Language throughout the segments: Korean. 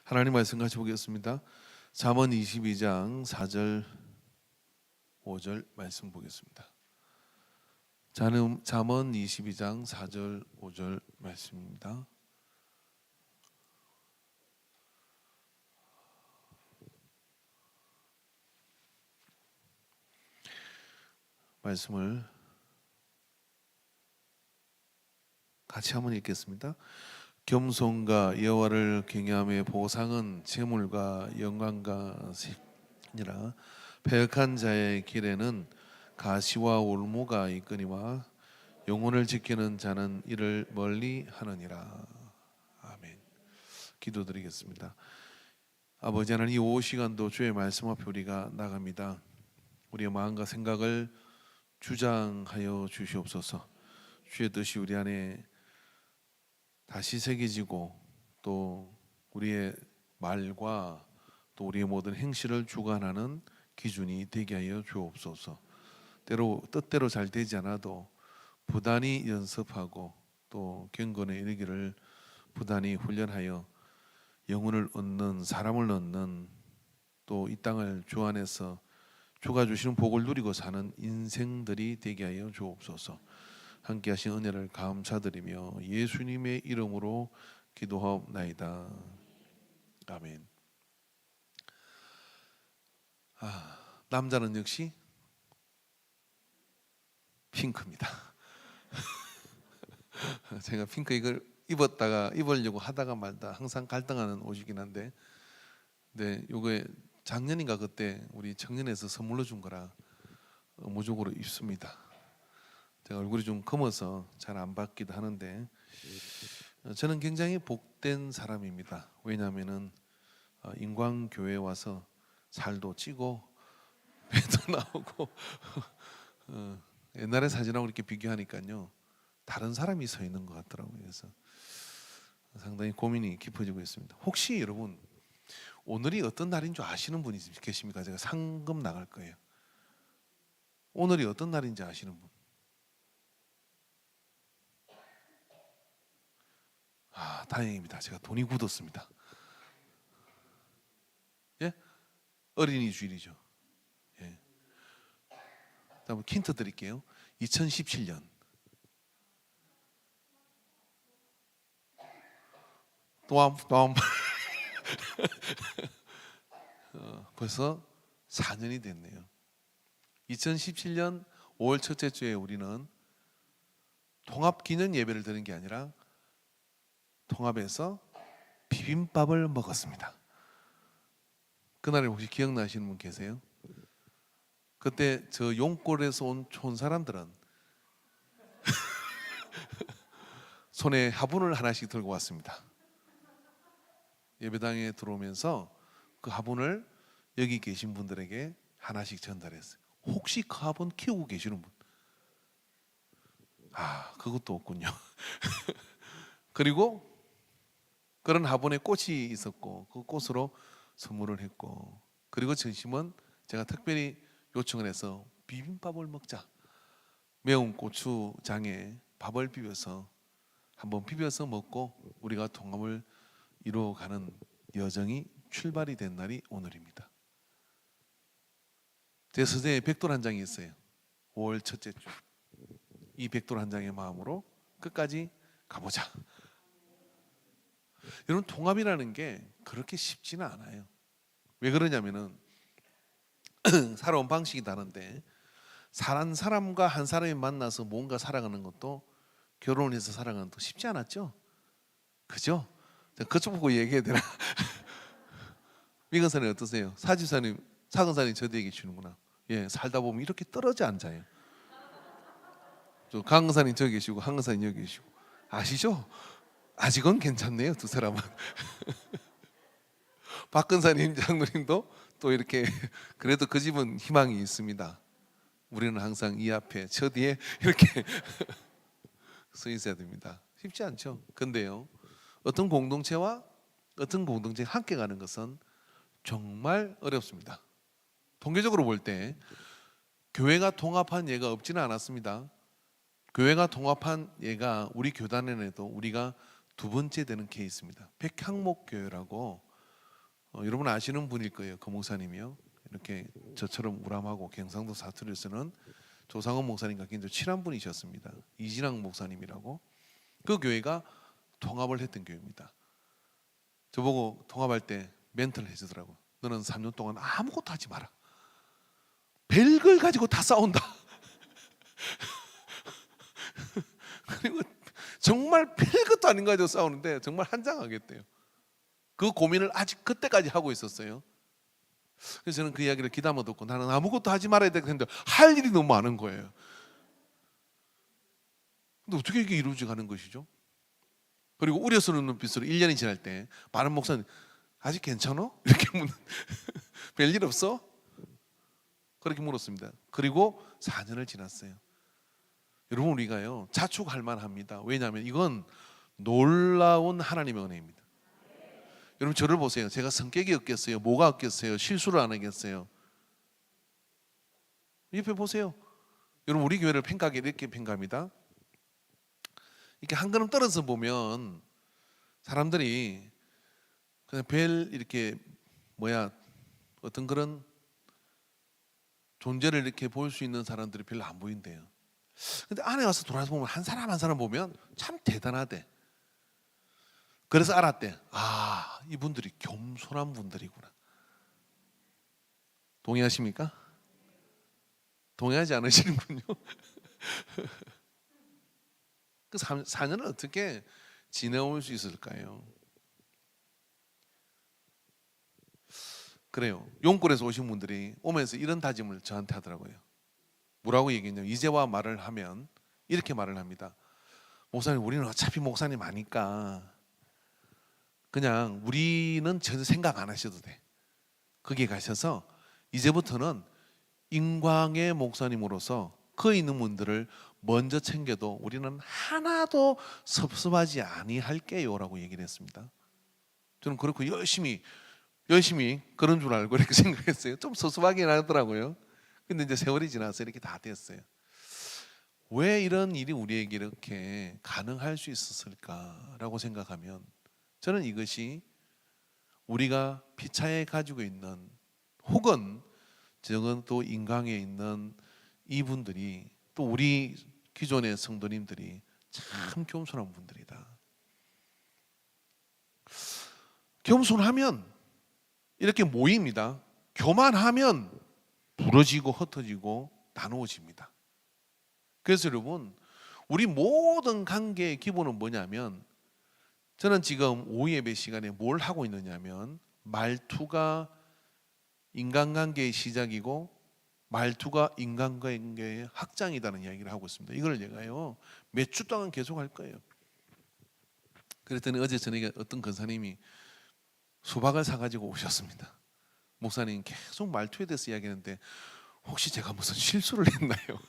하나님 말씀 같이 보겠습니다. 잠언 22장 4절 5절 말씀 보겠습니다. 잠언 22장 4절 5절 말씀입니다. 말씀을 같이 한번 읽겠습니다. 겸손과 여호와를 경외함의 보상은 재물과 영광과 생이라. 패역한 자의 길에는 가시와 올무가 있거니와 영혼을 지키는 자는 이를 멀리 하느니라. 아멘. 기도드리겠습니다. 아버지 하나님, 이 오후 시간도 주의 말씀 앞에 우리가 나갑니다. 우리의 마음과 생각을 주장하여 주시옵소서. 주의 뜻이 우리 안에 다시 새겨지고 또 우리의 말과 또 우리의 모든 행실을 주관하는 기준이 되게 하여 주옵소서. 때로 뜻대로 잘 되지 않아도 부단히 연습하고 또 경건에 이르기를 부단히 훈련하여 영혼을 얻는, 사람을 얻는, 또 이 땅을 주 안에서 주가 주시는 복을 누리고 사는 인생들이 되게 하여 주옵소서. 함께 하신 은혜를 감사드리며 예수님의 이름으로 기도하옵나이다. 아멘. 남자는 역시 핑크입니다. 제가 핑크 이걸 입으려고 하다가 말다 항상 갈등하는 옷이긴 한데, 근데 요게 작년인가 그때 우리 청년에서 선물로 준 거라 무조건 입습니다. 제가 얼굴이 좀 검어서 잘 안 받기도 하는데, 저는 굉장히 복된 사람입니다. 왜냐하면은 인광교회에 와서 살도 찌고 배도 나오고 옛날의 사진하고 이렇게 비교하니까요, 다른 사람이 서 있는 것 같더라고요. 그래서 상당히 고민이 깊어지고 있습니다. 혹시 여러분 오늘이 어떤 날인 줄 아시는 분이 계십니까? 제가 상금 나갈 거예요. 오늘이 어떤 날인지 아시는 분? 다행입니다. 제가 돈이 굳었습니다. 예? 어린이 주일이죠. 예. 다음 힌트 드릴게요. 2017년 또한 벌써 4년이 됐네요. 2017년 5월 첫째 주에 우리는 통합 기념 예배를 드린 게 아니라 통합에서 비빔밥을 먹었습니다. 그날에 혹시 기억나시는 분 계세요? 그때 저 용골에서 온 촌 사람들은 손에 화분을 하나씩 들고 왔습니다. 예배당에 들어오면서 그 화분을 여기 계신 분들에게 하나씩 전달했어요. 혹시 그 화분 키우고 계시는 분? 그것도 없군요. 그리고 그런 화분에 꽃이 있었고 그 꽃으로 선물을 했고, 그리고 점심은 제가 특별히 요청을 해서 비빔밥을 먹자. 매운 고추장에 밥을 비벼서 한번 비벼서 먹고 우리가 통합을 이루어가는 여정이 출발이 된 날이 오늘입니다. 제 서재에 벽돌 한 장이 있어요. 5월 첫째 주. 이 벽돌 한 장의 마음으로 끝까지 가보자. 여러분, 통합이라는 게 그렇게 쉽지는 않아요. 왜 그러냐면은 살아온 방식이 다른데, 한 사람과 한 사람이 만나서 뭔가 살아가는 것도, 결혼해서 살아가는 것도 쉽지 않았죠. 그죠? 그쪽 보고 얘기해야 되나? 미건사님 어떠세요? 사집사님, 사근사님 저도 얘기해 주는구나. 예, 살다 보면 이렇게 떨어져 앉아요. 강근사님 저기 계시고 한근사님 여기 계시고, 아시죠? 아직은 괜찮네요, 두 사람은. 박근사님, 장로님도 또 이렇게 그래도 그 집은 희망이 있습니다. 우리는 항상 이 앞에 저 뒤에 이렇게 서 있어야 됩니다. 쉽지 않죠. 근데요, 어떤 공동체와 어떤 공동체 함께 가는 것은 정말 어렵습니다. 통계적으로 볼 때 교회가 통합한 예가 없지는 않았습니다. 교회가 통합한 예가 우리 교단에도 우리가 두 번째 되는 케이스입니다. 백향목교회라고 여러분 아시는 분일 거예요. 그 목사님이요. 이렇게 저처럼 우람하고 경상도 사투리를 쓰는 조상원 목사님과 굉장히 친한 분이셨습니다. 이진학 목사님이라고. 그 교회가 통합을 했던 교회입니다. 저보고 통합할 때 멘트를 해주더라고요. 너는 3년 동안 아무것도 하지 마라. 별걸 가지고 다 싸운다. 그리고 정말 별것도 아닌 거 가지고 싸우는데 정말 한장하겠대요. 그 고민을 아직 그때까지 하고 있었어요. 그래서 저는 그 이야기를 귀담아 듣고 나는 아무것도 하지 말아야 되겠는데 할 일이 너무 많은 거예요. 근데 어떻게 이게 이루어져 가는 것이죠? 그리고 우려스러운 눈빛으로 1년이 지날 때 많은 목사님 아직 괜찮아? 이렇게 묻는 별일 없어? 그렇게 물었습니다. 그리고 4년을 지났어요. 여러분 우리가요 자축할 만합니다. 왜냐하면 이건 놀라운 하나님의 은혜입니다. 여러분 저를 보세요. 제가 성격이 없겠어요? 뭐가 없겠어요? 실수를 안 하겠어요? 옆에 보세요. 여러분 우리 교회를 평가하기 이렇게 평가합니다. 이렇게 한 걸음 떨어져 보면 사람들이 그냥 별 이렇게 어떤 그런 존재를 이렇게 볼 수 있는 사람들이 별로 안 보인대요. 근데 안에 와서 돌아서 보면 한 사람 한 사람 보면 참 대단하대. 그래서 알았대. 아, 이분들이 겸손한 분들이구나. 동의하십니까? 동의하지 않으시는군요. 그 4년을 어떻게 지내올 수 있을까요? 그래요. 용골에서 오신 분들이 오면서 이런 다짐을 저한테 하더라고요. 뭐라고 얘기했냐면 이제와 말을 하면 이렇게 말을 합니다. 목사님 우리는 어차피 목사님 아니까 그냥 우리는 전혀 생각 안 하셔도 돼. 거기 가셔서 이제부터는 인광의 목사님으로서 그 있는 분들을 먼저 챙겨도 우리는 하나도 섭섭하지 아니할게요 라고 얘기를 했습니다. 저는 그렇고 열심히 그런 줄 알고 이렇게 생각했어요. 좀 섭섭하긴 하더라고요. 근데 이제 세월이 지나서 이렇게 다 됐어요. 왜 이런 일이 우리에게 이렇게 가능할 수 있었을까라고 생각하면 저는 이것이 우리가 피차에 가지고 있는 혹은 저는 또 인강에 있는 이분들이 또 우리 기존의 성도님들이 참 겸손한 분들이다. 겸손하면 이렇게 모입니다. 교만하면 부러지고 흩어지고 나누어집니다. 그래서 여러분 우리 모든 관계의 기본은 뭐냐면 저는 지금 오후 예배 시간에 뭘 하고 있느냐면 말투가 인간관계의 시작이고 말투가 인간관계의 확장이라는 이야기를 하고 있습니다. 이걸 제가요 몇 주 동안 계속 할 거예요. 그랬더니 어제 저녁에 어떤 권사님이 수박을 사가지고 오셨습니다. 목사님 계속 말투에 대해서 이야기하는데 혹시 제가 무슨 실수를 했나요?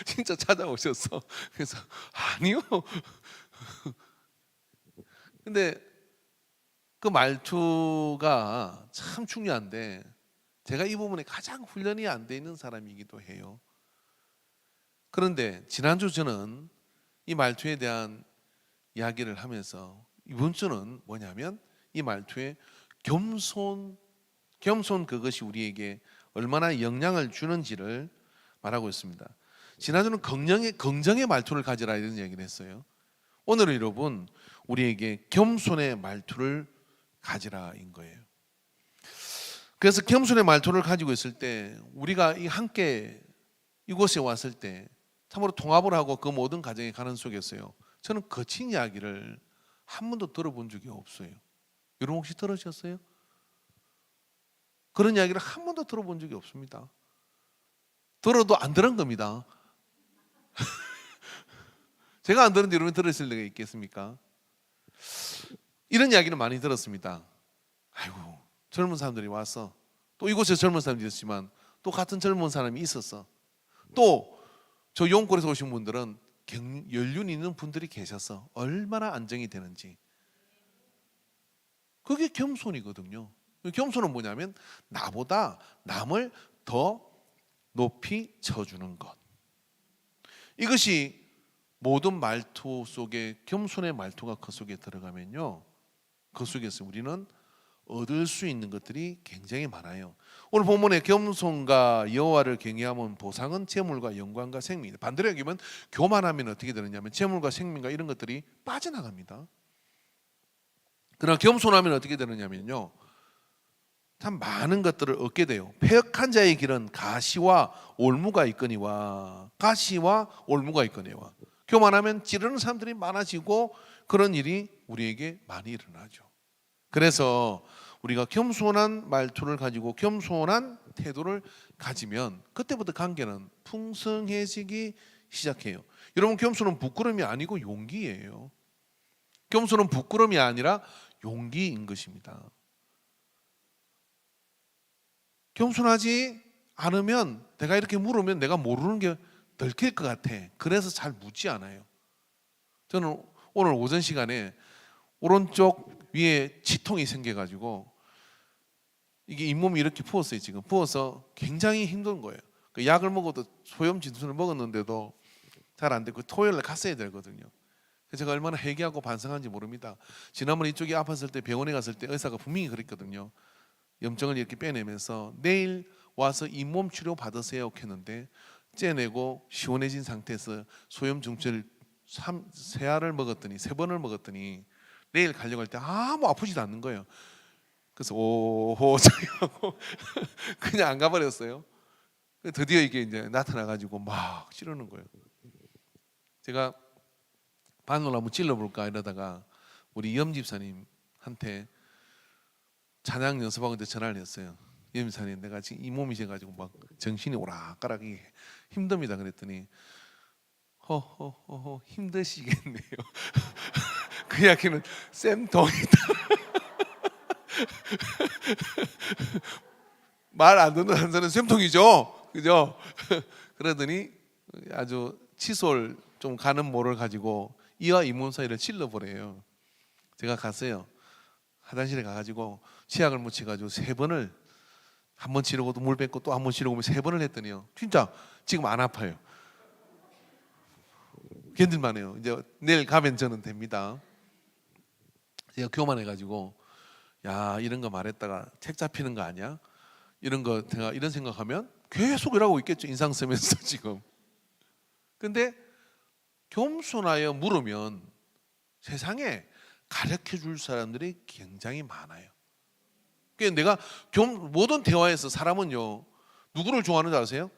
진짜 찾아오셨어. 그래서 아니요. 근데 그 말투가 참 중요한데 제가 이 부분에 가장 훈련이 안 돼 있는 사람이기도 해요. 그런데 지난주 저는 이 말투에 대한 이야기를 하면서 이번 주는 뭐냐면 이 말투에 겸손 그것이 우리에게 얼마나 영향을 주는지를 말하고 있습니다. 지난주는 긍정의 말투를 가지라 이런 얘기를 했어요. 오늘은 여러분 우리에게 겸손의 말투를 가지라인 거예요. 그래서 겸손의 말투를 가지고 있을 때 우리가 함께 이곳에 왔을 때 참으로 통합을 하고 그 모든 과정에 가는 속에서요 저는 거친 이야기를 한 번도 들어본 적이 없어요. 여러분 혹시 들으셨어요? 그런 이야기를 한 번도 들어본 적이 없습니다. 들어도 안 들은 겁니다. 제가 안 들었는데 여러분 들으실 리가 있겠습니까? 이런 이야기는 많이 들었습니다. 아이고 젊은 사람들이 와서 또 이곳에 젊은 사람들이 있었지만 또 같은 젊은 사람이 있었어. 또 저 용골에서 오신 분들은 연륜 있는 분들이 계셔서 얼마나 안정이 되는지. 그게 겸손이거든요. 겸손은 뭐냐면 나보다 남을 더 높이 쳐주는 것. 이것이 모든 말투 속에 겸손의 말투가 그 속에 들어가면요 그 속에서 우리는 얻을 수 있는 것들이 굉장히 많아요. 오늘 본문에 겸손과 여호와를 경외하면 보상은 재물과 영광과 생명이다. 반대로 얘기하면 교만하면 어떻게 되느냐면 재물과 생명과 이런 것들이 빠져나갑니다. 그러나 겸손하면 어떻게 되느냐면요, 참 많은 것들을 얻게 돼요. 패역한 자의 길은 가시와 올무가 있거니와, 가시와 올무가 있거니와. 교만하면 찌르는 사람들이 많아지고 그런 일이 우리에게 많이 일어나죠. 그래서 우리가 겸손한 말투를 가지고 겸손한 태도를 가지면 그때부터 관계는 풍성해지기 시작해요. 여러분, 겸손은 부끄러움이 아니고 용기예요. 겸손은 부끄러움이 아니라 용기인 것입니다. 겸손하지 않으면, 내가 이렇게 물으면 내가 모르는 게 들킬 것 같아. 그래서 잘 묻지 않아요. 저는 오늘 오전 시간에 오른쪽 위에 치통이 생겨가지고 이게 잇몸이 이렇게 부었어요. 지금 부어서 굉장히 힘든 거예요. 그 약을 먹어도 소염 진순을 먹었는데도 잘 안 되고 토요일에 갔어야 되거든요. 그래서 제가 얼마나 회개하고 반성한지 모릅니다. 지난번에 이쪽이 아팠을 때 병원에 갔을 때 의사가 분명히 그랬거든요. 염증을 이렇게 빼내면서 내일 와서 잇몸 치료 받으세요 했는데, 째내고 시원해진 상태에서 소염 중철 3알을 먹었더니 3번을 먹었더니 내일 가려고 할 때 아무 아프지도 않는 거예요. 그래서 오호 하고 그냥 안 가버렸어요. 드디어 이게 이제 나타나가지고 막 찌르는 거예요. 제가 바늘로 한번 찔러볼까 이러다가 우리 염 집사님한테 찬양 연습하고 이제 전화를 했어요. 염 집사님, 내가 지금 이 몸이 져가지고 막 정신이 오락가락이 힘듭니다. 그랬더니 허허허 힘드시겠네요. 그 이야기는 쌤통이다. 말 안 듣는 한 사람은 쌤통이죠, 그죠? 그러더니 아주 칫솔 좀 가는 모를 가지고 이와 잇몸 사이를 찔러버려요. 제가 갔어요. 화장실에 가가지고 치약을 묻혀가지고 3번을, 한 번 치르고도 물 뱉고 또 한 번 치르고 3번을 했더니요, 진짜 지금 안 아파요. 견딜만해요. 이제 내일 가면 저는 됩니다. 제가 교만해가지고 야, 이런 거 말했다가 책 잡히는 거 아니야? 이런 거 제가 이런 생각하면 계속 일하고 있겠죠, 인상 쓰면서 지금. 근데 겸손하여 물으면 세상에 가르쳐 줄 사람들이 굉장히 많아요. 그러니까 내가 모든 대화에서 사람은요, 누구를 좋아하는 줄 아세요?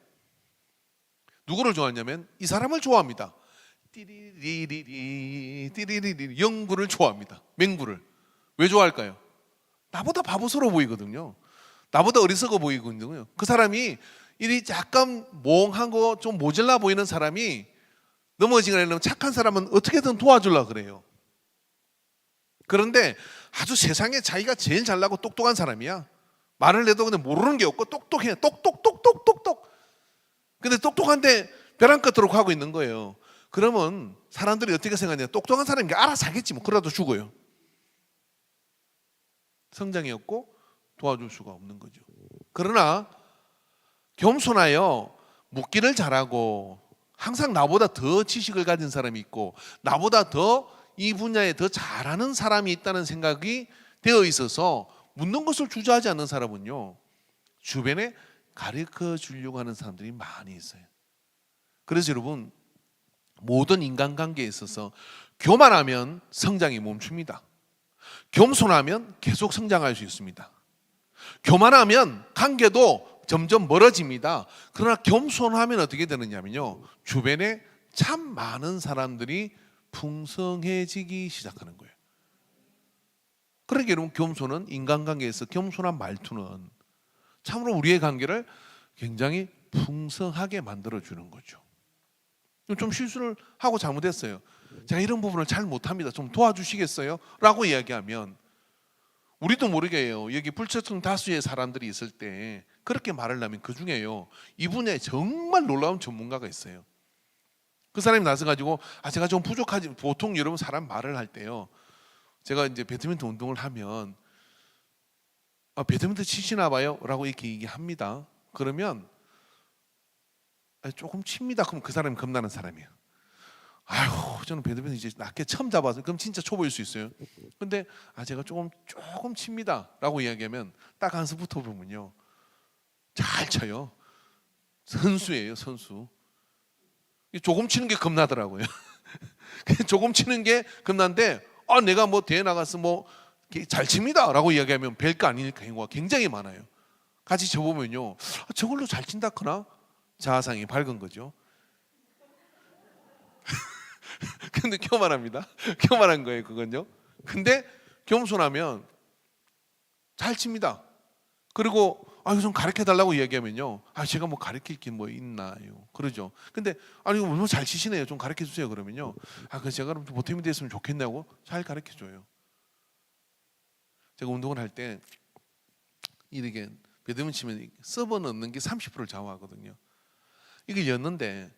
누구를 좋아하냐면 이 사람을 좋아합니다. 띠리리리리 띠리리리 영구를 좋아합니다. 맹구를. 왜 좋아할까요? 나보다 바보스러워 보이거든요. 나보다 어리석어 보이거든요. 그 사람이 이리 약간 몽하고 좀 모질라 보이는 사람이 넘어지거나 착한 사람은 어떻게든 도와주려고 그래요. 그런데 아주 세상에 자기가 제일 잘나고 똑똑한 사람이야. 말을 해도 근데 모르는 게 없고 똑똑해. 똑똑똑똑똑똑. 근데 똑똑한데 벼랑 끝으로 가고 있는 거예요. 그러면 사람들이 어떻게 생각하냐? 똑똑한 사람이니까 알아서 하겠지 뭐. 그러다 죽어요. 성장이 없고 도와줄 수가 없는 거죠. 그러나 겸손하여 묻기를 잘하고 항상 나보다 더 지식을 가진 사람이 있고 나보다 더 이 분야에 더 잘하는 사람이 있다는 생각이 되어 있어서 묻는 것을 주저하지 않는 사람은요, 주변에 가르쳐 주려고 하는 사람들이 많이 있어요. 그래서 여러분, 모든 인간관계에 있어서 교만하면 성장이 멈춥니다. 겸손하면 계속 성장할 수 있습니다. 교만하면 관계도 점점 멀어집니다. 그러나 겸손하면 어떻게 되느냐면요, 주변에 참 많은 사람들이 풍성해지기 시작하는 거예요. 그러니까 여러분, 겸손은 인간관계에서 겸손한 말투는 참으로 우리의 관계를 굉장히 풍성하게 만들어주는 거죠. 좀 실수를 하고 잘못했어요. 제가 이런 부분을 잘 못합니다. 좀 도와주시겠어요? 라고 이야기하면 우리도 모르게요, 여기 불특정 다수의 사람들이 있을 때 그렇게 말을 하면 그 중에요, 이 분야에 정말 놀라운 전문가가 있어요. 그 사람이 나서가지고 제가 좀 부족하지. 보통 여러분 사람 말을 할 때요, 제가 이제 배드민턴 운동을 하면 배드민턴 치시나 봐요? 라고 이렇게 얘기합니다. 그러면 조금 칩니다. 그럼 그 사람이 겁나는 사람이에요. 아이고 저는 배드민턴 이제 낮게 처음 잡아서 그럼 진짜 초보일 수 있어요. 근데 제가 조금 칩니다라고 이야기하면 딱 한 수 붙어보면요 잘 쳐요. 선수예요, 선수. 조금 치는 게 겁나더라고요. 조금 치는 게 겁난데 내가 뭐 대회 나가서 뭐 잘 칩니다라고 이야기하면 별거 아닐 경우가 굉장히 많아요. 같이 쳐보면요 저걸로 잘 친다거나 자아상이 밝은 거죠. 근데 교만합니다. 교만한 거예요, 그건요. 근데 겸손하면 잘 칩니다. 그리고 이거 좀 가르쳐 달라고 이야기하면요. 제가 뭐 가르칠 게 뭐 있나요? 그러죠. 근데 이거 너무 잘 치시네요. 좀 가르쳐 주세요. 그러면요. 그 제가 그럼 보탬이 됐으면 좋겠냐고 잘 가르쳐 줘요. 제가 운동을 할 때 이렇게 배드민턴 치면 서버 넣는 게 30%를 좌우하거든요. 이걸 였는데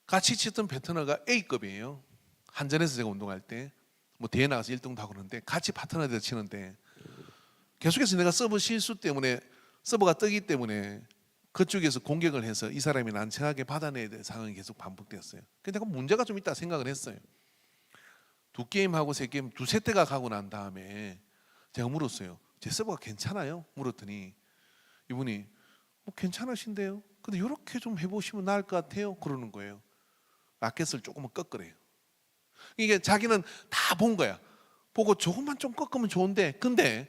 같이 치던 패트너가 A급이에요. 한전에서 제가 운동할 때 뭐 대회 나가서 1등도 하고 그러는데 같이 파트너들 치는데 계속해서 내가 서브 실수 때문에 서버가 뜨기 때문에 그쪽에서 공격을 해서 이 사람이 난처하게 받아내야 될 상황이 계속 반복됐어요. 근데 내가 문제가 좀 있다 생각을 했어요. 2게임하고 3게임 두세 대가 가고 난 다음에 제가 물었어요. 제 서버가 괜찮아요? 물었더니 이분이 괜찮으신데요? 근데 이렇게 좀 해보시면 나을 것 같아요. 그러는 거예요. 라켓을 조금만 꺾으래요. 이게 자기는 다 본 거야. 보고 조금만 좀 꺾으면 좋은데 근데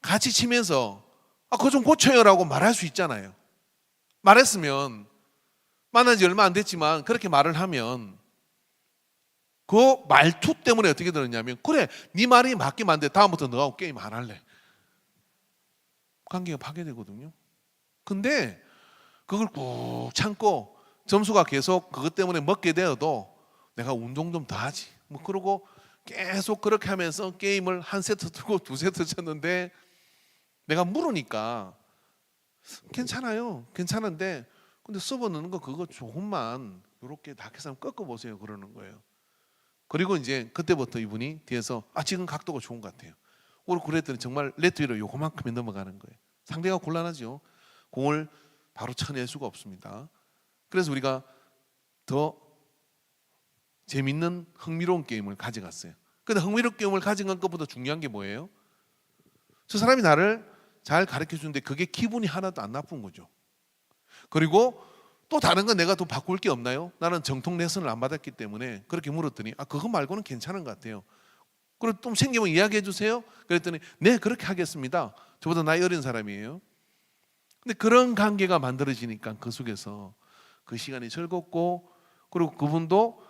같이 치면서 그거 좀 고쳐요라고 말할 수 있잖아요. 말했으면 만난 지 얼마 안 됐지만 그렇게 말을 하면 그 말투 때문에 어떻게 들었냐면 그래 네 말이 맞긴 한데 다음부터 너하고 게임 안 할래. 관계가 파괴되거든요. 근데 그걸 꾹 참고 점수가 계속 그것 때문에 먹게 되어도 내가 운동 좀 더 하지 뭐 그러고 계속 그렇게 하면서 게임을 한 세트 두고 두 세트 쳤는데 내가 물으니까 괜찮아요. 괜찮은데 근데 서버 넣는 거 그거 조금만 이렇게 다케서 한번 꺾어보세요 그러는 거예요. 그리고 이제 그때부터 이분이 뒤에서 지금 각도가 좋은 것 같아요. 그랬더니 정말 네트 위로 요거만큼이 넘어가는 거예요. 상대가 곤란하죠. 공을 바로 쳐낼 수가 없습니다. 그래서 우리가 더 재밌는 흥미로운 게임을 가져갔어요. 근데 흥미로운 게임을 가져간 것보다 중요한 게 뭐예요? 저 사람이 나를 잘 가르쳐 주는데 그게 기분이 하나도 안 나쁜 거죠. 그리고 또 다른 건 내가 더 바꿀 게 없나요? 나는 정통 레슨을 안 받았기 때문에 그렇게 물었더니 그거 말고는 괜찮은 것 같아요. 그리고 또 생기면 이야기해 주세요. 그랬더니 네 그렇게 하겠습니다. 저보다 나이 어린 사람이에요. 근데 그런 관계가 만들어지니까 그 속에서 그 시간이 즐겁고 그리고 그분도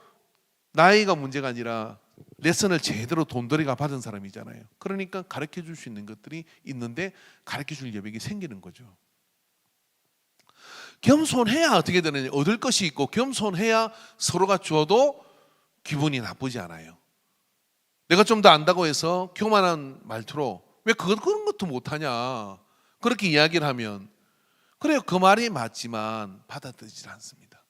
나이가 문제가 아니라 레슨을 제대로 돈벌이가 받은 사람이잖아요. 그러니까 가르쳐 줄 수 있는 것들이 있는데 가르쳐 줄 여백이 생기는 거죠. 겸손해야 어떻게 되느냐 얻을 것이 있고 겸손해야 서로가 줘도 기분이 나쁘지 않아요. 내가 좀 더 안다고 해서 교만한 말투로 왜 그런 것도 못하냐 그렇게 이야기를 하면 그래요 그 말이 맞지만 받아들이지 않습니다.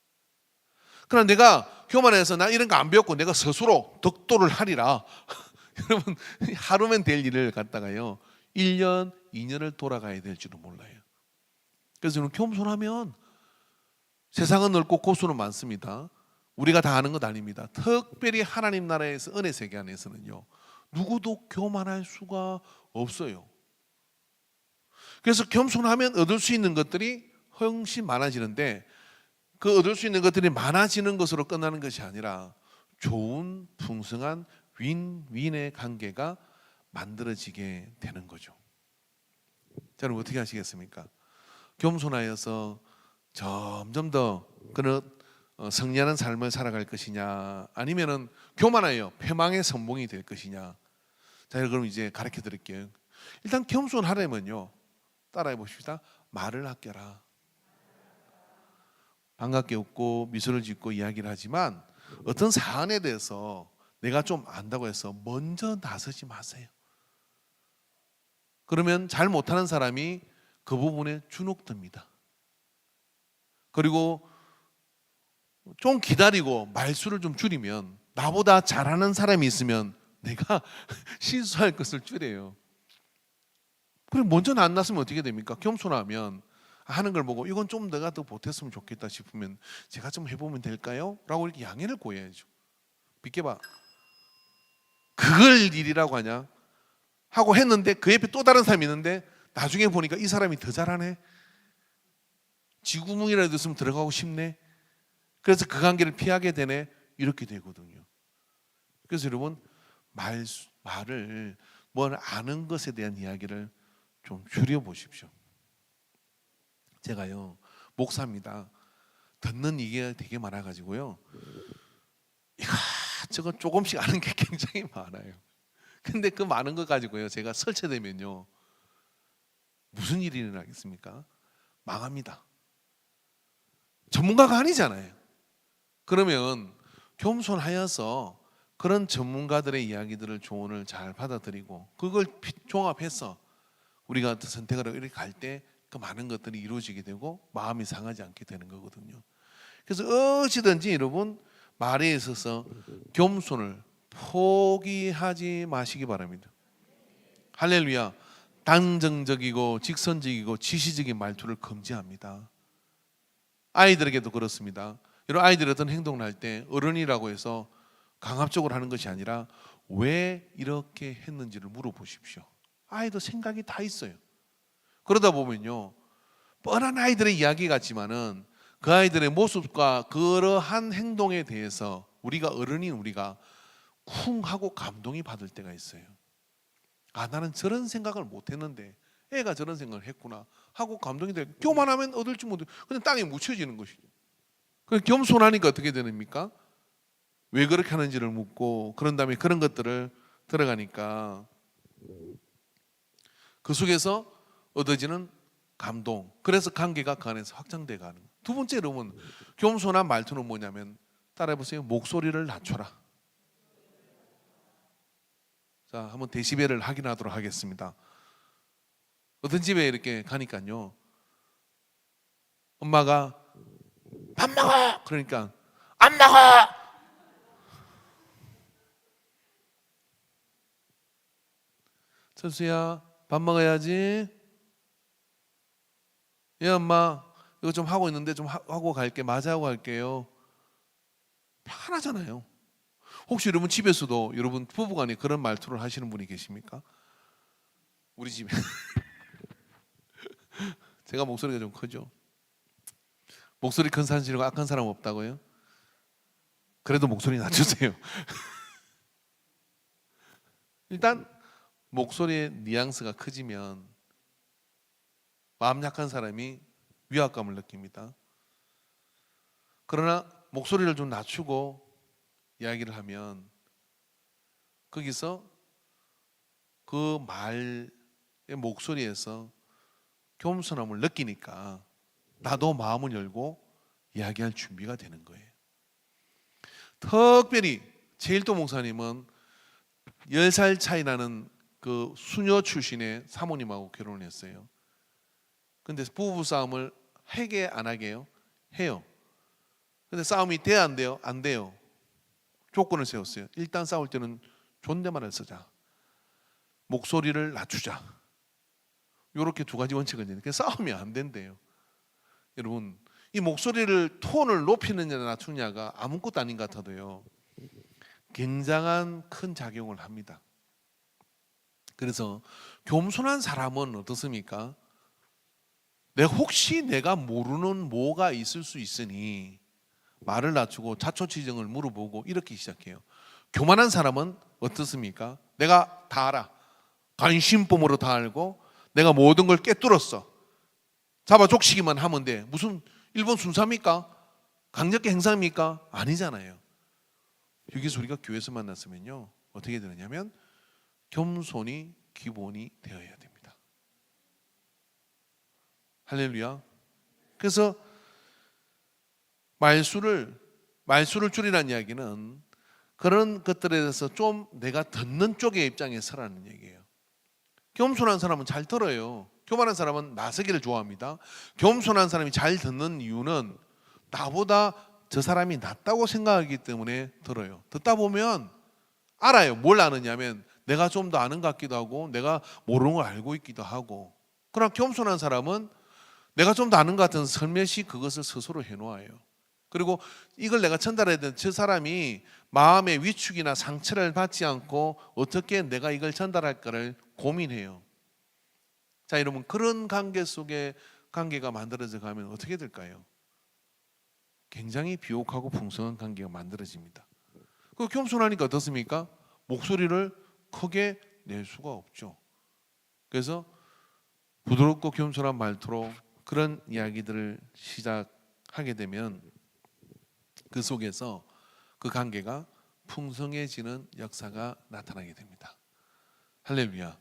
그러나 내가 교만해서 나 이런 거 안 배웠고 내가 스스로 덕도를 하리라 여러분 하루면 될 일을 갖다가요 1년 2년을 돌아가야 될지도 몰라요. 그래서 저는 겸손하면 세상은 넓고 고수는 많습니다. 우리가 다 아는 것 아닙니다. 특별히 하나님 나라에서 은혜 세계 안에서는요 누구도 교만할 수가 없어요. 그래서 겸손하면 얻을 수 있는 것들이 훨씬 많아지는데 그 얻을 수 있는 것들이 많아지는 것으로 끝나는 것이 아니라 좋은 풍성한 윈윈의 관계가 만들어지게 되는 거죠. 자, 여러분 어떻게 하시겠습니까? 겸손하여서 점점 더 그런 승리하는 삶을 살아갈 것이냐 아니면은 교만하여 패망의 선봉이 될 것이냐. 자, 그럼 이제 가르쳐 드릴게요. 일단 겸손하려면요 따라해 보십시다. 말을 아껴라. 반갑게 웃고 미소를 짓고 이야기를 하지만 어떤 사안에 대해서 내가 좀 안다고 해서 먼저 나서지 마세요. 그러면 잘 못하는 사람이 그 부분에 주눅듭니다. 그리고 좀 기다리고 말수를 좀 줄이면 나보다 잘하는 사람이 있으면 내가 실수할 것을 줄여요. 그리고 먼저 안 났으면 어떻게 됩니까? 겸손하면 하는 걸 보고 이건 좀 내가 더 보탰으면 좋겠다 싶으면 제가 좀 해보면 될까요? 라고 이렇게 양해를 구해야죠. 비켜봐, 그걸 일이라고 하냐 하고 했는데 그 옆에 또 다른 사람이 있는데 나중에 보니까 이 사람이 더 잘하네. 지구문이라도 있으면 들어가고 싶네. 그래서 그 관계를 피하게 되네. 이렇게 되거든요. 그래서 여러분, 말을 뭘 아는 것에 대한 이야기를 좀 줄여보십시오. 제가요, 목사입니다. 듣는 이게 되게 많아가지고요, 이것저것 조금씩 아는 게 굉장히 많아요. 근데 그 많은 것 가지고요, 제가 설치되면요, 무슨 일이 일어나겠습니까? 망합니다. 전문가가 아니잖아요. 그러면 겸손하여서 그런 전문가들의 이야기들을, 조언을 잘 받아들이고 그걸 종합해서 우리가 선택을 하고 이렇게 갈 때 그 많은 것들이 이루어지게 되고 마음이 상하지 않게 되는 거거든요. 그래서 어찌든지 여러분, 말에 있어서 겸손을 포기하지 마시기 바랍니다. 할렐루야. 단정적이고 직선적이고 지시적인 말투를 금지합니다. 아이들에게도 그렇습니다. 이런 아이들이 어떤 행동을 할 때 어른이라고 해서 강압적으로 하는 것이 아니라 왜 이렇게 했는지를 물어보십시오. 아이도 생각이 다 있어요. 그러다 보면요, 뻔한 아이들의 이야기 같지만은 그 아이들의 모습과 그러한 행동에 대해서 우리가, 어른인 우리가 쿵 하고 감동이 받을 때가 있어요. 아, 나는 저런 생각을 못 했는데 애가 저런 생각을 했구나 하고 감동이 돼요. 교만하면 얻을지 못해 그냥 땅에 묻혀지는 것이죠. 겸손하니까 어떻게 됩니까? 왜 그렇게 하는지를 묻고, 그런 다음에 그런 것들을 들어가니까 그 속에서 얻어지는 감동, 그래서 관계가 그 안에서 확장돼 가는. 두 번째, 여러분, 겸손한 말투는 뭐냐면, 따라해보세요. 목소리를 낮춰라. 자, 한번 데시벨을 확인하도록 하겠습니다. 어떤 집에 이렇게 가니까요, 엄마가 밥 먹어! 그러니까 안 먹어! 철수야, 밥 먹어야지. 예, 엄마, 이거 좀 하고 있는데 좀 하고 갈게. 마저 하고 갈게요. 편하잖아요. 혹시 여러분 집에서도 여러분 부부간에 그런 말투를 하시는 분이 계십니까? 우리 집에 제가 목소리가 좀 크죠? 목소리 큰 사람 싫고 악한 사람 없다고요? 그래도 목소리 낮추세요. 일단 목소리의 뉘앙스가 커지면 마음 약한 사람이 위압감을 느낍니다. 그러나 목소리를 좀 낮추고 이야기를 하면 거기서 그 말의 목소리에서 겸손함을 느끼니까 나도 마음을 열고 이야기할 준비가 되는 거예요. 특별히 제일도 목사님은 10살 차이 나는 그 수녀 출신의 사모님하고 결혼을 했어요. 근데 부부 싸움을 하게 안 하게요? 해요. 근데 싸움이 돼야 안 돼요? 안 돼요. 조건을 세웠어요. 일단 싸울 때는 존댓말을 쓰자. 목소리를 낮추자. 이렇게 두 가지 원칙을 있는데 싸움이 안 된대요. 여러분, 이 목소리를 톤을 높이느냐 낮추느냐가 아무것도 아닌 것 같아도요, 굉장한 큰 작용을 합니다. 그래서 겸손한 사람은 어떻습니까? 혹시 내가 모르는 뭐가 있을 수 있으니 말을 낮추고 자초지정을 물어보고 이렇게 시작해요. 교만한 사람은 어떻습니까? 내가 다 알아. 관심법으로 다 알고 내가 모든 걸 꿰뚫었어. 잡아 족치기만 하면 돼. 무슨 일본 순사입니까? 강력계 행사입니까? 아니잖아요. 여기서 우리가 교회에서 만났으면요, 어떻게 되느냐면 겸손이 기본이 되어야 됩니다. 할렐루야. 그래서 말수를 줄이라는 이야기는 그런 것들에 대해서 좀 내가 듣는 쪽의 입장에 서라는 얘기예요. 겸손한 사람은 잘 들어요. 교만한 사람은 나서기를 좋아합니다. 겸손한 사람이 잘 듣는 이유는 나보다 저 사람이 낫다고 생각하기 때문에 들어요. 듣다 보면 알아요. 뭘 아느냐면 내가 좀 더 아는 것 같기도 하고 내가 모르는 걸 알고 있기도 하고. 그러나 겸손한 사람은 내가 좀 더 아는 것 같은 설몇이 그것을 스스로 해놓아요. 그리고 이걸 내가 전달해야 되는 저 사람이 마음의 위축이나 상처를 받지 않고 어떻게 내가 이걸 전달할까를 고민해요. 자, 여러분, 그런 관계 속에 관계가 만들어져 가면 어떻게 될까요? 굉장히 비옥하고 풍성한 관계가 만들어집니다. 그 겸손하니까 어떻습니까? 목소리를 크게 낼 수가 없죠. 그래서 부드럽고 겸손한 말투로 그런 이야기들을 시작하게 되면 그 속에서 그 관계가 풍성해지는 역사가 나타나게 됩니다. 할렐루야.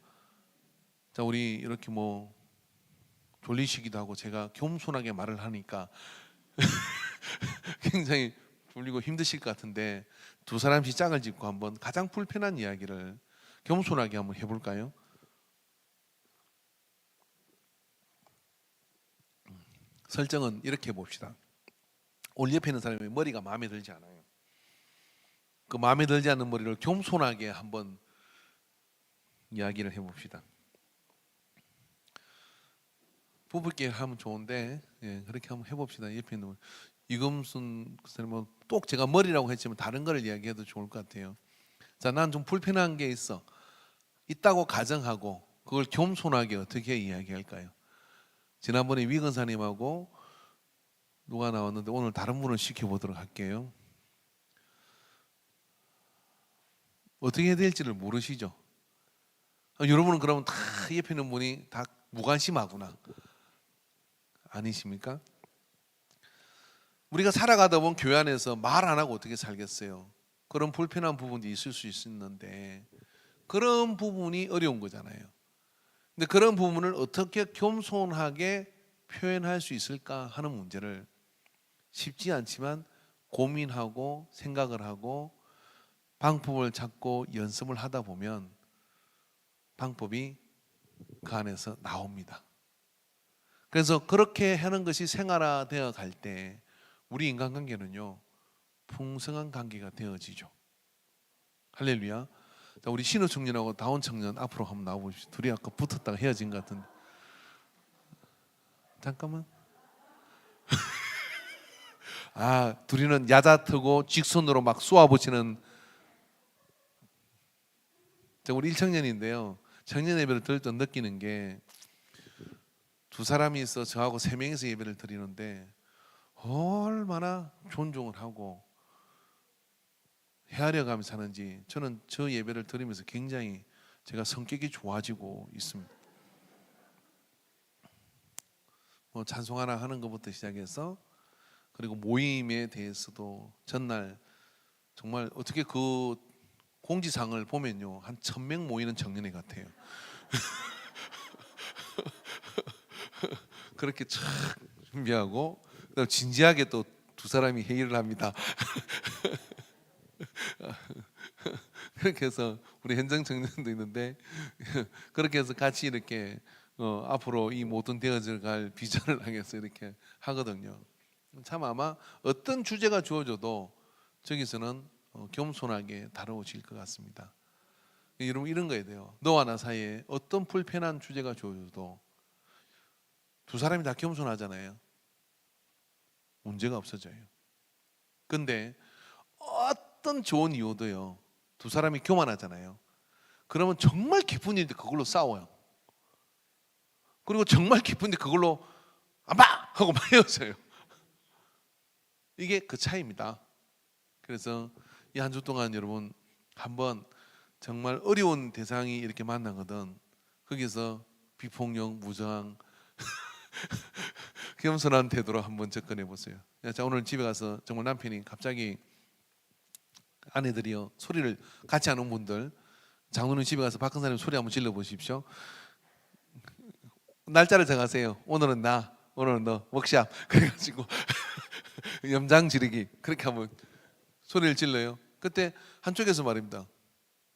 자, 우리 이렇게 뭐 졸리시기도 하고 제가 겸손하게 말을 하니까 굉장히 졸리고 힘드실 것 같은데 두 사람씩 짝을 짓고 한번 가장 불편한 이야기를 겸손하게 한번 해볼까요? 설정은 이렇게 해봅시다. 오늘 옆에 있는 사람의 머리가 마음에 들지 않아요. 그 마음에 들지 않는 머리를 겸손하게 한번 이야기를 해봅시다. 부부끼리 하면 좋은데 그렇게 한번 해봅시다. 옆에 있는 이금순 선생님은 또 제가 머리라고 했지만 다른 걸 이야기해도 좋을 것 같아요. 자, 난 좀 불편한 게 있다고 가정하고 그걸 겸손하게 어떻게 이야기할까요? 지난번에 위 권사님하고 누가 나왔는데 오늘 다른 분을 시켜보도록 할게요. 어떻게 해야 될지를 모르시죠? 여러분은 그러면 다 옆에 있는 분이 다 무관심하구나 아니십니까? 우리가 살아가다 보면 교회 안에서 말 안 하고 어떻게 살겠어요? 그런 불편한 부분도 있을 수 있는데 그런 부분이 어려운 거잖아요. 근데 그런 부분을 어떻게 겸손하게 표현할 수 있을까 하는 문제를 쉽지 않지만 고민하고 생각을 하고 방법을 찾고 연습을 하다 보면 방법이 그 안에서 나옵니다. 그래서 그렇게 하는 것이 생활화되어 갈 때 우리 인간관계는요 풍성한 관계가 되어지죠. 할렐루야. 자, 우리 신우 청년하고 다운 청년 앞으로 한번 나와보십시오. 둘이 아까 붙었다가 헤어진 것 같은데 잠깐만. 아, 둘이는 야자트고 직선으로 막 쏘아붙이는. 우리 1청년인데요 청년 예배를 드릴 때 느끼는 게 두 사람이 있어 저하고 세 명이서 예배를 드리는데 얼마나 존중을 하고 헤아려 가면서 하는지 저는 저 예배를 드리면서 굉장히 제가 성격이 좋아지고 있습니다. 뭐 찬송 하나 하는 것부터 시작해서 그리고 모임에 대해서도 전날 정말 어떻게 그 공지상을 보면요 한 1000명 모이는 청년회 같아요. 그렇게 쫙 준비하고 그다음 진지하게 또 두 사람이 회의를 합니다. 그렇게 해서 우리 현장 청년도 있는데 그렇게 해서 같이 이렇게 앞으로 이 모든 되어져 갈 비전을 향해서 이렇게 하거든요. 참 아마 어떤 주제가 주어져도 저기서는 겸손하게 다루어질 것 같습니다. 여러분 이런 거야 돼요. 너와 나 사이에 어떤 불편한 주제가 주어져도 두 사람이 다 겸손하잖아요. 문제가 없어져요. 근데 어떤 좋은 이유도요 두 사람이 교만하잖아요. 그러면 정말 기쁜 일인데 그걸로 싸워요. 그리고 정말 기쁜데 그걸로 아빠 하고 막 헤어져요. 이게 그 차이입니다. 그래서 이 한 주 동안 여러분 한번 정말 어려운 대상이 이렇게 만나거든 거기서 비폭력, 무저항 겸손한 태도로 한번 접근해 보세요. 자, 오늘 집에 가서 정말 남편이 갑자기 아내들이요 소리를 같이 하는 분들 장로님 집에 가서 박근사님 소리 한번 질러 보십시오. 날짜를 정하세요. 오늘은 나, 오늘은 너 워크샵 그래가지고 염장 지르기 그렇게 하면 소리를 질러요. 그때 한쪽에서 말입니다.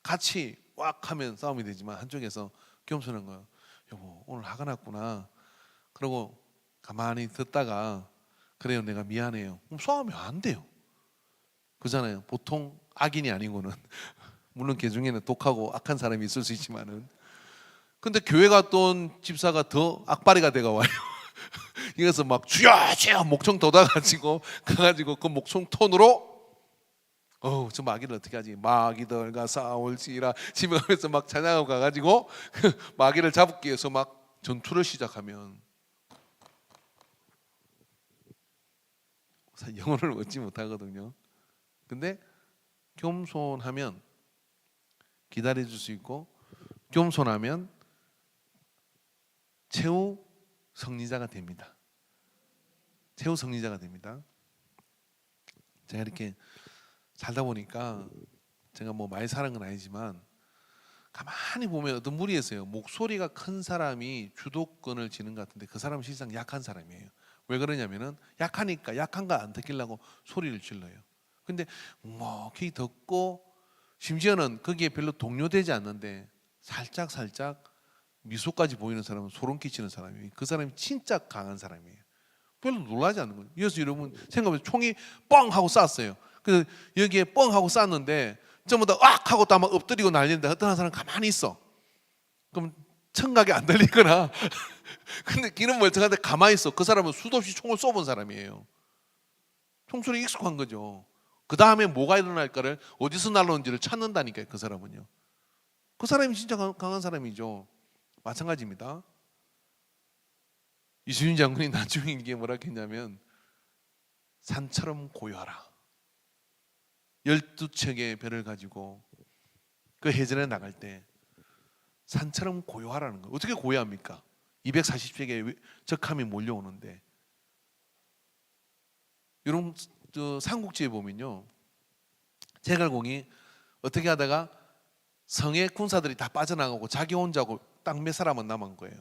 같이 왁 하면 싸움이 되지만 한쪽에서 겸손한 거예요. 여보 오늘 화가 났구나. 그러고 가만히 듣다가 그래요 내가 미안해요. 그럼 싸우면 안 돼요. 그잖아요. 보통 악인이 아니고는 물론 그 중에는 독하고 악한 사람이 있을 수 있지만은 근데 교회 갔던 집사가 더 악바리가 돼가 와요. 이어서 막 주여 주여 목청 돋아가지고 가가지고 그 목청 톤으로 저 마귀를 어떻게 하지? 마귀들과 싸울지라 집에 가면서 막 찬양하고 가가지고 그 마귀를 잡기 위해서 막 전투를 시작하면 영혼을 얻지 못하거든요. 근데 겸손하면 기다려줄 수 있고, 겸손하면 최후 승리자가 됩니다. 최후 승리자가 됩니다. 제가 이렇게 살다 보니까 제가 뭐 많이 사는 건 아니지만 가만히 보면 어떤 무리에서요, 목소리가 큰 사람이 주도권을 지는 것 같은데 그 사람은 실상 약한 사람이에요. 왜 그러냐면은 약하니까 약한 거 안 듣기려고 소리를 질러요. 근데 묵묵히 듣고 심지어는 거기에 별로 동요되지 않는데 살짝 미소까지 보이는 사람은 소름 끼치는 사람이에요. 그 사람이 진짜 강한 사람이에요. 별로 놀라지 않는 거예요. 그래서 여러분 생각해보면 총이 뻥 하고 쐈어요. 그래서 여기에 뻥 하고 쐈는데 전부 다 악 하고 또 막 엎드리고 난리인데 어떤 사람은 가만히 있어. 그럼 청각이 안 들리거나 근데 기는 멀쩡한데 가만히 있어. 그 사람은 수도 없이 총을 쏘본 사람이에요. 총소리 익숙한 거죠. 그 다음에 뭐가 일어날까를 어디서 날라오는지를 찾는다니까요. 그 사람은요. 그 사람이 진짜 강한 사람이죠. 마찬가지입니다. 이순신 장군이 나중에 이게 뭐라 했냐면 산처럼 고요하라. 12척의 별을 가지고 그 해전에 나갈 때 산처럼 고요하라는 거. 어떻게 고요합니까? 240척의 적함이 몰려오는데, 이런 삼국지에 보면요, 제갈공이 어떻게 하다가 성의 군사들이 다 빠져나가고 자기 혼자고 딱 몇 사람은 남은 거예요.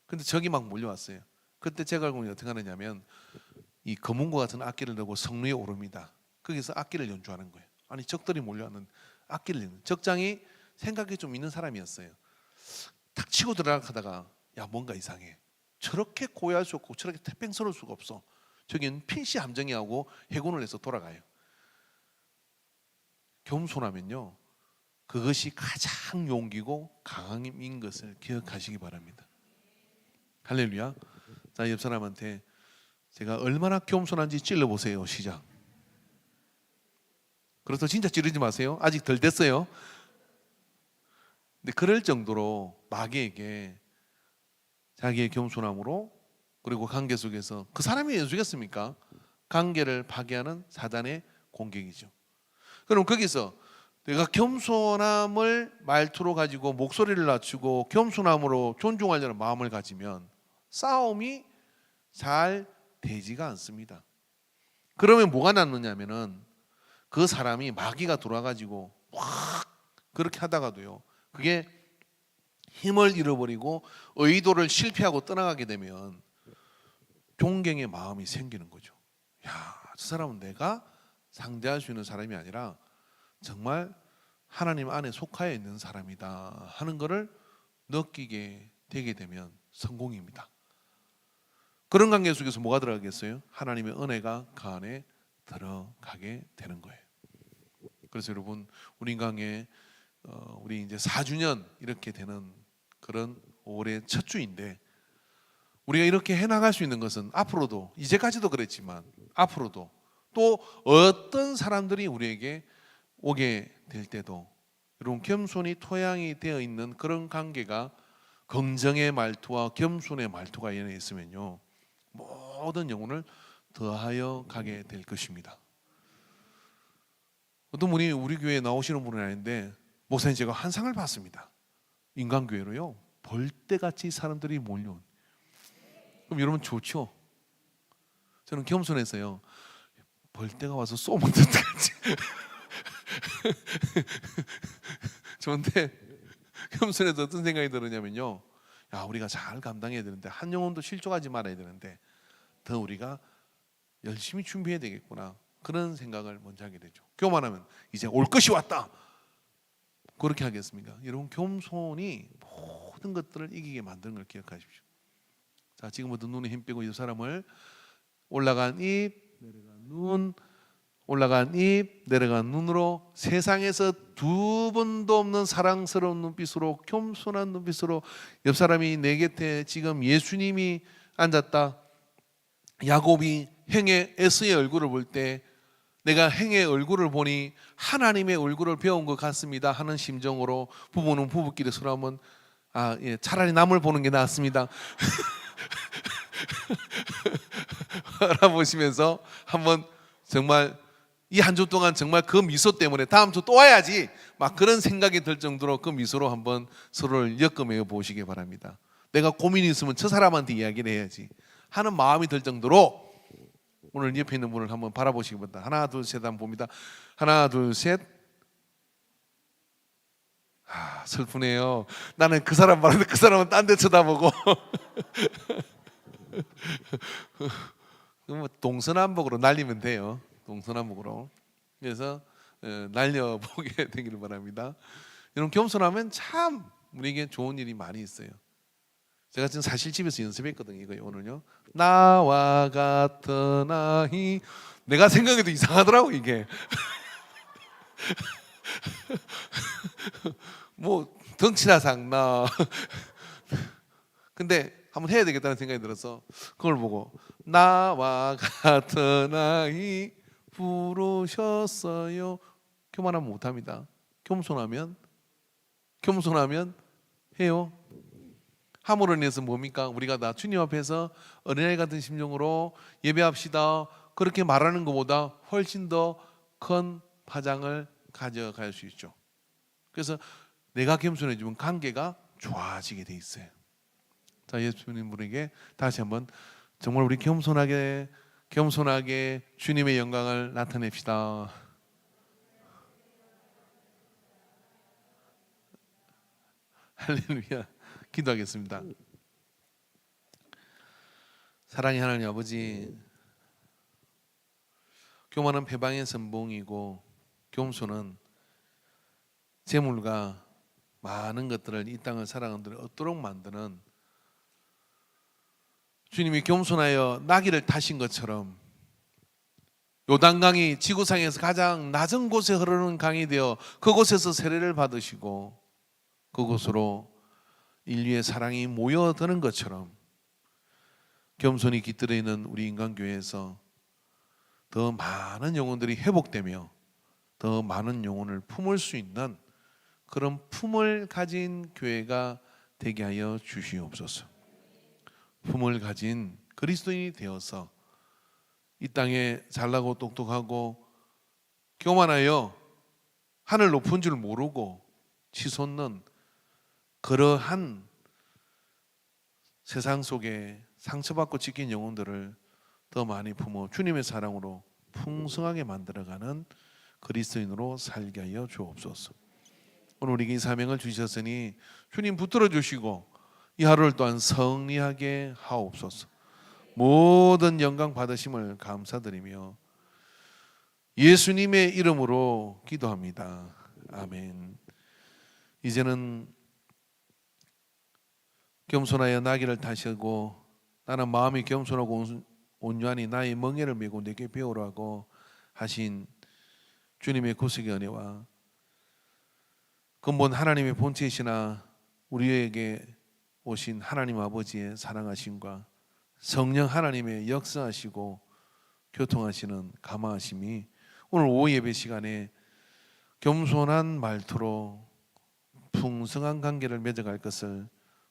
근데 적이 막 몰려왔어요. 그때 제갈공이 어떻게 하느냐면 이 검은고 같은 악기를 들고 성 위에 오릅니다. 거기서 악기를 연주하는 거예요. 아니 적들이 몰려왔는 악기를 연주. 적장이 생각이 좀 있는 사람이었어요. 탁 치고 들어가다가 야 뭔가 이상해. 저렇게 고요할 수 없고 저렇게 태평스러울 수가 없어. 저긴 필시 함정이하고 해군을 해서 돌아가요. 겸손하면요, 그것이 가장 용기고 강함인 것을 기억하시기 바랍니다. 할렐루야. 자, 옆 사람한테 제가 얼마나 겸손한지 찔러보세요. 시작. 그래서 진짜 찌르지 마세요. 아직 덜 됐어요. 근데 그럴 정도로 마귀에게 자기의 겸손함으로, 그리고 관계 속에서 그 사람이 왜 주겠습니까? 관계를 파괴하는 사단의 공격이죠. 그럼 거기서 내가 겸손함을 말투로 가지고 목소리를 낮추고 겸손함으로 존중하려는 마음을 가지면 싸움이 잘 되지가 않습니다. 그러면 뭐가 낫느냐면은 그 사람이 마귀가 돌아가지고 확 그렇게 하다가도요, 그게 힘을 잃어버리고 의도를 실패하고 떠나가게 되면 존경의 마음이 생기는 거죠. 야, 저 사람은 내가 상대할 수 있는 사람이 아니라 정말 하나님 안에 속하여 있는 사람이다 하는 것을 느끼게 되게 되면 성공입니다. 그런 관계 속에서 뭐가 들어가겠어요? 하나님의 은혜가 그 안에 들어가게 되는 거예요. 그래서 여러분, 우리 인강에 우리 이제 4주년 이렇게 되는 그런 올해 첫 주인데, 우리가 이렇게 해나갈 수 있는 것은 앞으로도, 이제까지도 그랬지만 앞으로도 또 어떤 사람들이 우리에게 오게 될 때도 여러분 겸손이 토양이 되어 있는 그런 관계가 긍정의 말투와 겸손의 말투가 연해 있으면요, 모든 영혼을 더하여 가게 될 것입니다. 어떤 분이 우리 교회에 나오시는 분은 아닌데, 목사님 제가 환상을 봤습니다. 인간교회로요, 벌떼같이 사람들이 몰려온. 그럼 여러분 좋죠? 저는 겸손해서요, 벌떼가 와서 쏘면 어떡하지? 좋은데 겸손해서 어떤 생각이 들었냐면요, 야, 우리가 잘 감당해야 되는데, 한 영혼도 실족하지 말아야 되는데 더 우리가 열심히 준비해야 되겠구나, 그런 생각을 먼저 하게 되죠. 교만하면 이제 올 것이 왔다, 그렇게 하겠습니까? 여러분, 겸손이 모든 것들을 이기게 만드는 걸 기억하십시오. 자, 지금부터 눈에 힘 빼고 이 사람을 올라간 입, 내려간 눈, 올라간 입, 내려간 눈으로 세상에서 두 번도 없는 사랑스러운 눈빛으로, 겸손한 눈빛으로, 옆 사람이 내 곁에 지금 예수님이 앉았다, 야곱이 형의 에서의 얼굴을 볼 때 내가 형의 얼굴을 보니 하나님의 얼굴을 배운 것 같습니다 하는 심정으로 부부는 부부끼리 서로 한번 예, 차라리 남을 보는 게 낫습니다 알아보시면서 한번 정말 이 한 주 동안 정말 그 미소 때문에 다음 주 또 와야지 막 그런 생각이 들 정도로 그 미소로 한번 서로를 엮어매어 보시기 바랍니다. 내가 고민이 있으면 저 사람한테 이야기를 해야지 하는 마음이 들 정도로 오늘 옆에 있는 분을 한번 바라보시기 바랍니다. 하나 둘 셋 한번 봅니다. 하나 둘 셋. 슬프네요. 나는 그 사람 말하는데 그 사람은 딴 데 쳐다보고 동서남북으로 날리면 돼요. 동서남북으로. 그래서 날려보게 되기를 바랍니다. 여러분 겸손하면 참 우리에게 좋은 일이 많이 있어요. 제가 지금 사실 집에서 연습했거든요. 이거 오늘요. 나와 같은 아이. 내가 생각해도 이상하더라고 이게. 뭐 덩치나 상나. 근데 한번 해야 되겠다는 생각이 들어서 그걸 보고 나와 같은 아이 부르셨어요. 교만하면 못합니다. 겸손하면 해요. 함으로 인해서 뭡니까? 우리가 다 주님 앞에서 어린아이 같은 심정으로 예배합시다 그렇게 말하는 것보다 훨씬 더 큰 파장을 가져갈 수 있죠. 그래서 내가 겸손해지면 관계가 좋아지게 돼 있어요. 자, 예수님 분에게 다시 한번 정말 우리 겸손하게 주님의 영광을 나타냅시다. 할렐루야. 기도하겠습니다. 사랑의 하나님 아버지, 교만은 패방의 선봉이고 겸손은 재물과 많은 것들을 이 땅을 살아가는 데를 얻도록 만드는 주님이 겸손하여 나귀를 타신 것처럼 요단강이 지구상에서 가장 낮은 곳에 흐르는 강이 되어 그곳에서 세례를 받으시고 그곳으로 인류의 사랑이 모여드는 것처럼 겸손히 깃들어 있는 우리 인간교회에서 더 많은 영혼들이 회복되며 더 많은 영혼을 품을 수 있는 그런 품을 가진 교회가 되게 하여 주시옵소서. 품을 가진 그리스도인이 되어서 이 땅에 잘나고 똑똑하고 교만하여 하늘 높은 줄 모르고 치솟는 그러한 세상 속에 상처받고 찢긴 영혼들을 더 많이 품어 주님의 사랑으로 풍성하게 만들어가는 그리스도인으로 살게 하여 주옵소서. 오늘 우리에게 이 사명을 주셨으니 주님 붙들어 주시고 이 하루를 또한 성리하게 하옵소서. 모든 영광 받으심을 감사드리며 예수님의 이름으로 기도합니다. 아멘. 이제는 겸손하여 나귀를 타시고 나는 마음이 겸손하고 온유하니 나의 멍에를 메고 내게 배우라고 하신 주님의 구속의 은혜와 근본 하나님의 본체이시나 우리에게 오신 하나님 아버지의 사랑하심과 성령 하나님의 역사하시고 교통하시는 감화하심이 오늘 오후 예배 시간에 겸손한 말투로 풍성한 관계를 맺어갈 것을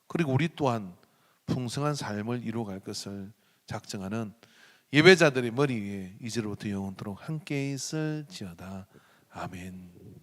그리고 우리 또한 풍성한 삶을 이루어갈 것을 작정하는 예배자들의 머리 위에 이제로부터 영원토록 함께 있을지어다. 아멘.